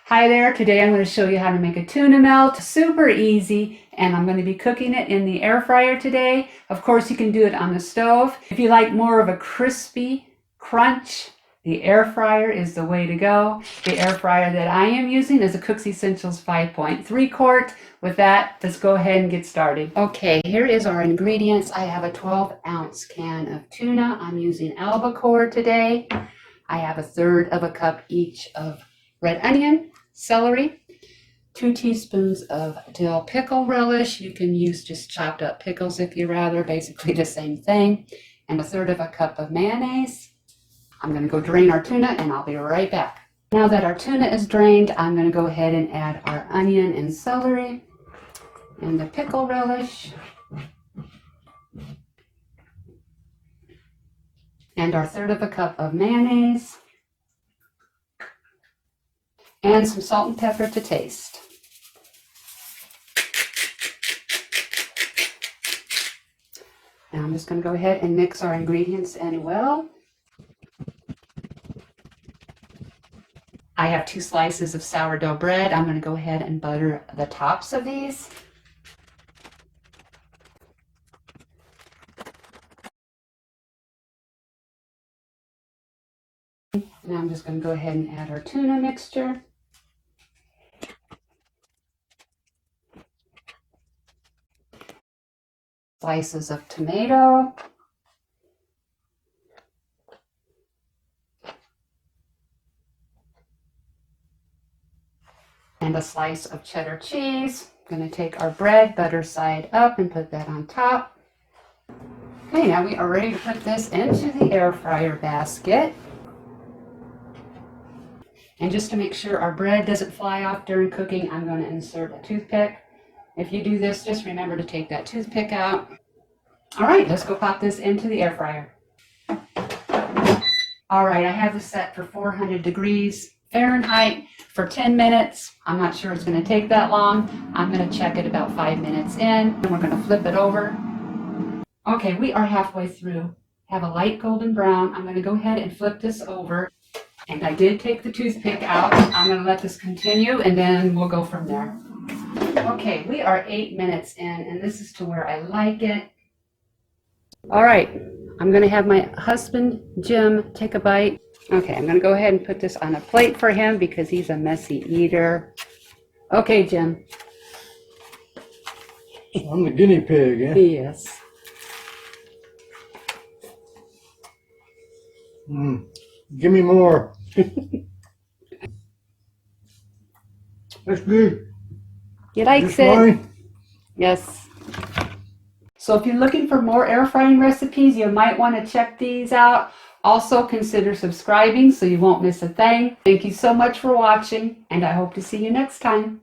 Hi there, today I'm going to show you how to make a tuna melt. Super easy, and I'm going to be cooking it in the air fryer today. Of course, you can do it on the stove. If you like more of a crispy crunch, the air fryer is the way to go. The air fryer that I am using is a Cook's Essentials 5.3 quart. With that, let's go ahead and get started. Okay, here is our ingredients. I have a 12-ounce can of tuna. I'm using albacore today. I have 1/3 cup each of red onion, celery, 2 teaspoons of dill pickle relish. You can use just chopped up pickles if you rather, basically the same thing. And 1/3 cup of mayonnaise. I'm going to go drain our tuna and I'll be right back. Now that our tuna is drained, I'm going to go ahead and add our onion and celery and the pickle relish. And our 1/3 cup of mayonnaise. And some salt and pepper to taste. Now I'm just going to go ahead and mix our ingredients in well. I have 2 slices of sourdough bread. I'm going to go ahead and butter the tops of these. Now I'm just going to go ahead and add our tuna mixture. Slices of tomato. And a slice of cheddar cheese. I'm going to take our bread, butter side up, and put that on top. Okay, now we are ready to put this into the air fryer basket. And just to make sure our bread doesn't fly off during cooking, I'm going to insert a toothpick. If you do this, just remember to take that toothpick out. All right, let's go pop this into the air fryer. All right, I have this set for 400 degrees Fahrenheit for 10 minutes. I'm not sure it's going to take that long. I'm going to check it about 5 minutes in, and we're going to flip it over. Okay, we are halfway through. Have a light golden brown. I'm going to go ahead and flip this over. And I did take the toothpick out. I'm going to let this continue, and then we'll go from there. Okay, we are 8 minutes in, and this is to where I like it. All right, I'm going to have my husband, Jim, take a bite. Okay, I'm going to go ahead and put this on a plate for him because he's a messy eater. Okay, Jim. I'm the guinea pig, eh? Yes. Give me more. That's good. He likes Just it. mine? Yes. So if you're looking for more air frying recipes, you might want to check these out. Also consider subscribing so you won't miss a thing. Thank you so much for watching, and I hope to see you next time.